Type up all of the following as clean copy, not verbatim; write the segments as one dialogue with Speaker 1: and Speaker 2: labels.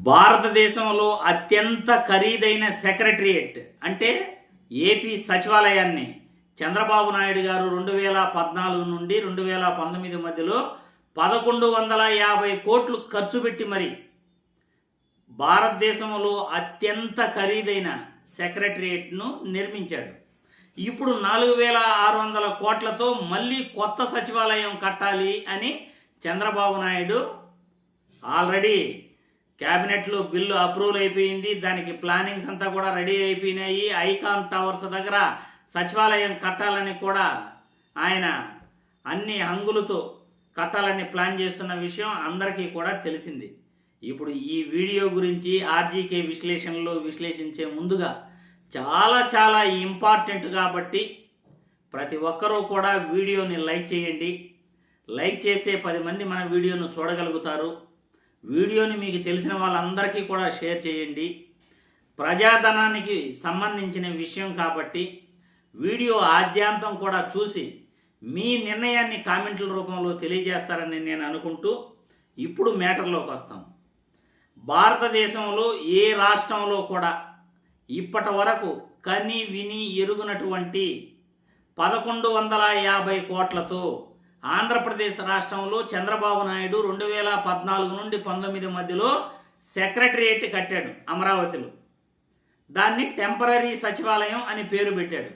Speaker 1: భారతదేశంలో అత్యంత ఖరీదైన సెక్రటరియేట్ అంటే ఏపీ సచివాలయాన్ని చంద్రబాబు నాయుడు గారు 2014 నుండి 2019 మధ్యలో 1150 కోట్లు ఖర్చు పెట్టి మరి భారతదేశంలో అత్యంత ఖరీదైన సెక్రటరియేట్ను నిర్మించాడు. ఇప్పుడు 4600 కోట్లతో మళ్ళీ కొత్త సచివాలయం కట్టాలి అని చంద్రబాబు నాయుడు ఆల్రెడీ క్యాబినెట్లో బిల్లు అప్రూవల్ అయిపోయింది. దానికి ప్లానింగ్స్ అంతా కూడా రెడీ అయిపోయినాయి. ఐకాన్ టవర్స్ దగ్గర సచివాలయం కట్టాలని కూడా ఆయన అన్ని హంగులతో కట్టాలని ప్లాన్ చేస్తున్న విషయం అందరికీ కూడా తెలిసింది. ఇప్పుడు ఈ వీడియో గురించి ఆర్జీకే విశ్లేషణలో విశ్లేషించే ముందుగా చాలా ఇంపార్టెంట్ కాబట్టి ప్రతి ఒక్కరూ కూడా వీడియోని లైక్ చేయండి. లైక్ చేస్తే 10 మంది మన వీడియోను చూడగలుగుతారు. వీడియోని మీకు తెలిసిన వాళ్ళందరికీ కూడా షేర్ చేయండి. ప్రజాధనానికి సంబంధించిన విషయం కాబట్టి వీడియో ఆద్యాంతం కూడా చూసి మీ నిర్ణయాన్ని కామెంట్ల రూపంలో తెలియజేస్తారని నేను అనుకుంటూ ఇప్పుడు మ్యాటర్లోకి వస్తాం. భారతదేశంలో ఏ రాష్ట్రంలో కూడా ఇప్పటి వరకు కని విని ఎరుగునటువంటి 1150 కోట్లతో ఆంధ్రప్రదేశ్ రాష్ట్రంలో చంద్రబాబు నాయుడు 2014 నుండి 19 మధ్యలో సెక్రటరియేట్ కట్టాడు అమరావతిలో. దాన్ని టెంపరరీ సచివాలయం అని పేరు పెట్టాడు.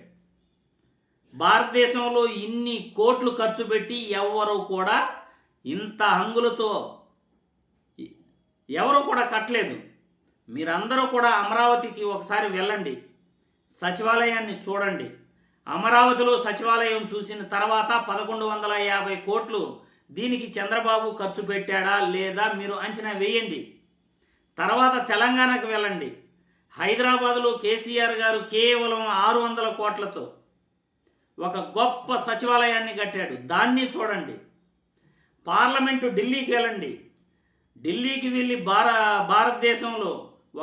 Speaker 1: భారతదేశంలో ఇన్ని కోట్లు ఖర్చు పెట్టి ఎవరు కూడా ఇంత హంగులతో ఎవరు కూడా కట్టలేదు. మీరందరూ కూడా అమరావతికి ఒకసారి వెళ్ళండి, సచివాలయాన్ని చూడండి. అమరావతిలో సచివాలయం చూసిన తర్వాత 1150 కోట్లు దీనికి చంద్రబాబు ఖర్చు పెట్టాడా లేదా మీరు అంచనా వేయండి. తర్వాత తెలంగాణకు వెళ్ళండి. హైదరాబాదులో కేసీఆర్ గారు కేవలం 600 కోట్లతో ఒక గొప్ప సచివాలయాన్ని కట్టాడు, దాన్ని చూడండి. పార్లమెంటు ఢిల్లీకి వెళ్ళండి. ఢిల్లీకి వెళ్ళి భారతదేశంలో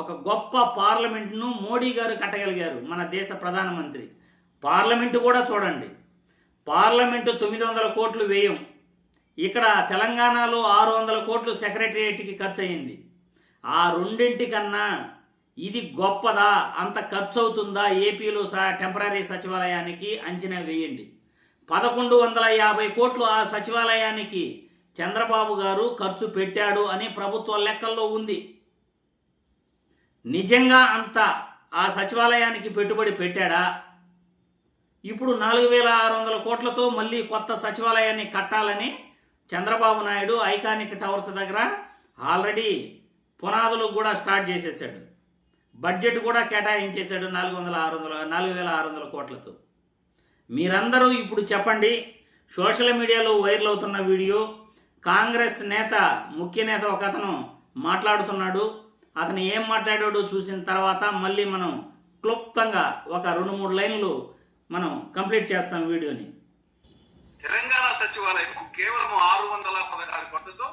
Speaker 1: ఒక గొప్ప పార్లమెంటును మోడీ గారు కట్టగలిగారు, మన దేశ ప్రధానమంత్రి. పార్లమెంటు కూడా చూడండి. పార్లమెంటు 900 కోట్లు వ్యయం. ఇక్కడ తెలంగాణలో 600 కోట్లు సెక్రటరియేట్కి ఖర్చు అయింది. ఆ రెండింటికన్నా ఇది గొప్పదా? అంత ఖర్చు అవుతుందా ఏపీలో టెంపరరీ సచివాలయానికి? అంచనా వేయండి. 1150 కోట్లు ఆ సచివాలయానికి చంద్రబాబు గారు ఖర్చు పెట్టాడు అని ప్రభుత్వ లెక్కల్లో ఉంది. నిజంగా అంత ఆ సచివాలయానికి పెట్టుబడి పెట్టాడా? ఇప్పుడు 4600 కోట్లతో మళ్ళీ కొత్త సచివాలయాన్ని కట్టాలని చంద్రబాబు నాయుడు ఐకానిక్ టవర్స్ దగ్గర ఆల్రెడీ పునాదులు కూడా స్టార్ట్ చేసేసాడు. బడ్జెట్ కూడా కేటాయించేశాడు 4600 కోట్లతో. మీరందరూ ఇప్పుడు చెప్పండి, సోషల్ మీడియాలో వైరల్ అవుతున్న వీడియో, కాంగ్రెస్ నేత ముఖ్య నేత ఒక అతను మాట్లాడుతున్నాడు. అతను ఏం మాట్లాడాడో చూసిన తర్వాత మళ్ళీ మనం క్లుప్తంగా ఒక 2-3 లైన్లు మనం కంప్లీట్ చేస్తాం వీడియోని.
Speaker 2: తెలంగాణ సచివాలయం కేవలం 616 కోట్లతో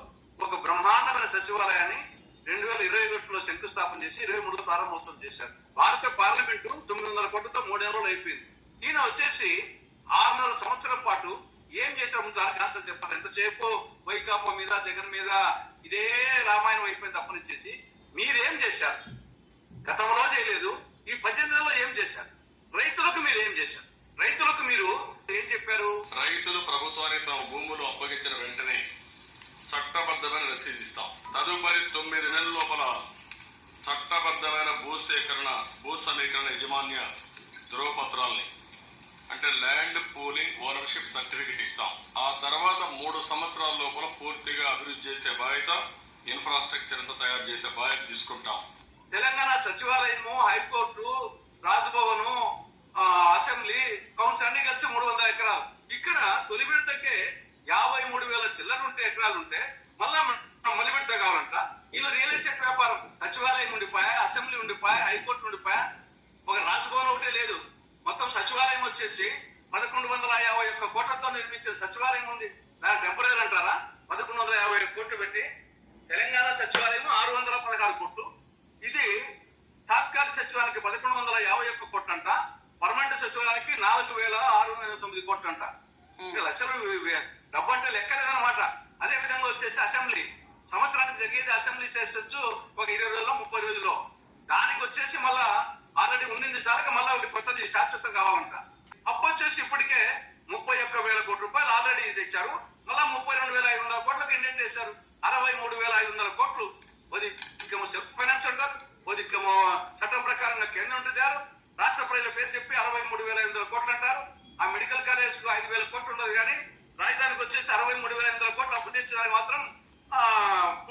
Speaker 2: ఒక బ్రహ్మాండమైన సచివాలయాన్ని 2021లో శంకుస్థాపన చేసి 23లో ప్రారంభోత్సవం చేశారు. భారత పార్లమెంటు 900 కోట్లతో 3 ఏళ్లలో అయిపోయింది. ఈయన వచ్చేసి 6.5 సంవత్సరం పాటు ఏం చేశారు ముందు దానికి ఆన్సర్ చెప్పాలి. ఎంతసేపు వైకాపా మీద జగన్ మీద ఇదే రామాయణం అయిపోయింది. తప్పనిచ్చేసి మీరేం చేశారు? గతంలో చేయలేదు. ఈ 18 నెలల్లో ఏం చేశారు? రైతులకు మీరు ఏం చేశారు? రైతులకు మీరు ఏం చెప్పారు?
Speaker 3: రైతులు ప్రభుత్వానికి తమ భూములు అప్పగించిన వెంటనే చట్టబద్ధమైన రసీదు ఇస్తాం. తదుపరి 9 నెలల లోపల చట్టబద్ధమైన భూ సమీకరణ యజమాన్య ధ్రువపత్రాలని అంటే ల్యాండ్ పూలింగ్ ఓనర్షిప్ సర్టిఫికెట్ ఇస్తాం. ఆ తర్వాత 3 సంవత్సరాల లోపల పూర్తిగా అభివృద్ధి చేసే బాధ్యత, ఇన్ఫ్రాస్ట్రక్చర్ అంతా తయారు చేసే బాధ్యత తీసుకుంటాం.
Speaker 2: తెలంగాణ సచివాలయము, హైకోర్టు, రాజ్భవన్, అసెంబ్లీ, కౌన్సిల్ అన్ని కలిసి 300 ఎకరాలు. ఇక్కడ తొలి విడతకే 53,000 చిల్లరుంటే ఎకరాలు ఉంటే మళ్ళీ విడత కావాలంట. ఇలా రియల్ ఎస్టేట్ వ్యాపారం. సచివాలయం ఉండిపోయా, అసెంబ్లీ ఉండిపోయా, హైకోర్టు ఉండిపోయా, ఒక రాజ్భవన్ ఒకటే లేదు. మొత్తం సచివాలయం వచ్చేసి 1151 కోట్లతో నిర్మించిన సచివాలయం ఉంది. దాని టెంపరరీ అంటారా? 1151 కోట్లు పెట్టి తెలంగాణ సచివాలయం 616 కోట్లు. ఇది తాత్కాలిక సచివాలయానికి 1151 కోట్లు అంట. పర్మనెంట్ సచివాలయానికి 4609 కోట్లు అంట. లక్షలు డబ్బు అంటే లెక్కలేదన్నమాట. అదే విధంగా వచ్చేసి అసెంబ్లీ సంవత్సరానికి జరిగేది అసెంబ్లీ సెషన్స్ ఒక 20 రోజుల్లో 30 రోజుల్లో. దానికి వచ్చేసి మళ్ళా ఆల్రెడీ ఉండింది జరగ మళ్ళా ఒకటి కొత్తది శాశ్వతం కావాలంట. అప్పు వచ్చేసి ఇప్పటికే 31,000 కోట్ల రూపాయలు ఆల్రెడీ తెచ్చారు. మళ్ళా 32,500 కోట్లకు ఇండెంట్ వేశారు. 63,500 కోట్లు ఒదిక్కేమో సెల్ఫ్ ఫైనాన్స్ అంటారు, ఒదిక్కేమో చట్టం ప్రకారంగా కేంద్రం ఉంటారు. రాష్ట్ర ప్రజల పేరు చెప్పి 63,500 కోట్లు అంటారు. ఆ మెడికల్ కాలేజ్ కు 5,000 కోట్లు ఉండదు, కానీ రాజధానికి వచ్చేసి 63,500 కోట్లు అప్పు తెచ్చడానికి మాత్రం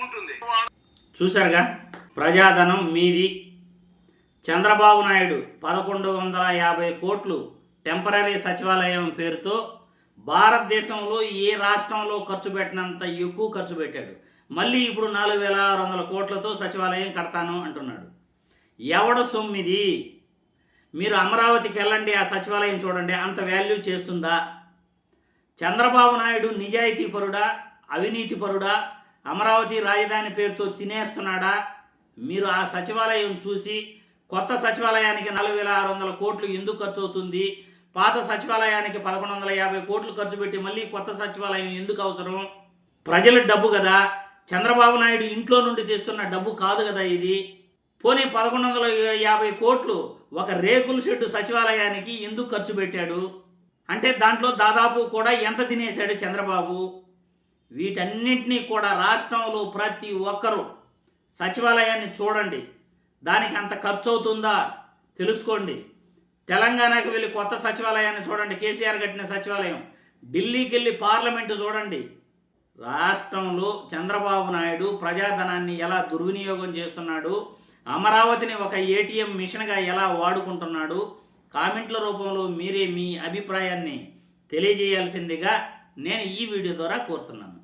Speaker 2: ఉంటుంది.
Speaker 1: చూశారుగా, ప్రజాధనం మీది. చంద్రబాబు నాయుడు 1,150 కోట్లు టెంపరీ సచివాలయం పేరుతో భారతదేశంలో ఏ రాష్ట్రంలో ఖర్చు పెట్టినంత ఎక్కువ ఖర్చు పెట్టాడు. మళ్ళీ ఇప్పుడు 4,600 కోట్లతో సచివాలయం కడతాను అంటున్నాడు. ఎవడ సొమ్మిది? మీరు అమరావతికి వెళ్ళండి, ఆ సచివాలయం చూడండి, అంత వాల్యూ చేస్తుందా? చంద్రబాబు నాయుడు నిజాయితీ పరుడా, అవినీతి పరుడా, అమరావతి రాజధాని పేరుతో తినేస్తున్నాడా? మీరు ఆ సచివాలయం చూసి కొత్త సచివాలయానికి 4,600 కోట్లు ఎందుకు ఖర్చు అవుతుంది, పాత సచివాలయానికి 1,150 కోట్లు ఖర్చు పెట్టి మళ్ళీ కొత్త సచివాలయం ఎందుకు అవసరం? ప్రజల డబ్బు కదా, చంద్రబాబు నాయుడు ఇంట్లో నుండి తెస్తున్న డబ్బు కాదు కదా ఇది. పోనీ 1,150 కోట్లు ఒక రేకుల షెడ్డు సచివాలయానికి ఎందుకు ఖర్చు పెట్టాడు? అంటే దాంట్లో దాదాపు కూడా ఎంత తినేశాడు చంద్రబాబు? వీటన్నింటినీ కూడా రాష్ట్రంలో ప్రతి ఒక్కరూ సచివాలయాన్ని చూడండి, దానికి అంత ఖర్చు అవుతుందా తెలుసుకోండి. తెలంగాణకు వెళ్ళి కొత్త సచివాలయాన్ని చూడండి, కేసీఆర్ కట్టిన సచివాలయం. ఢిల్లీకి వెళ్ళి పార్లమెంటు చూడండి. రాష్ట్రంలో చంద్రబాబు నాయుడు ప్రజాధనాన్ని ఎలా దుర్వినియోగం చేస్తున్నాడు, అమరావతిని ఒక ఏటీఎం మిషన్గా ఎలా వాడుకుంటున్నాడు, కామెంట్ల రూపంలో మీరే మీ అభిప్రాయాన్ని తెలియజేయాల్సిందిగా నేను ఈ వీడియో ద్వారా కోరుతున్నాను.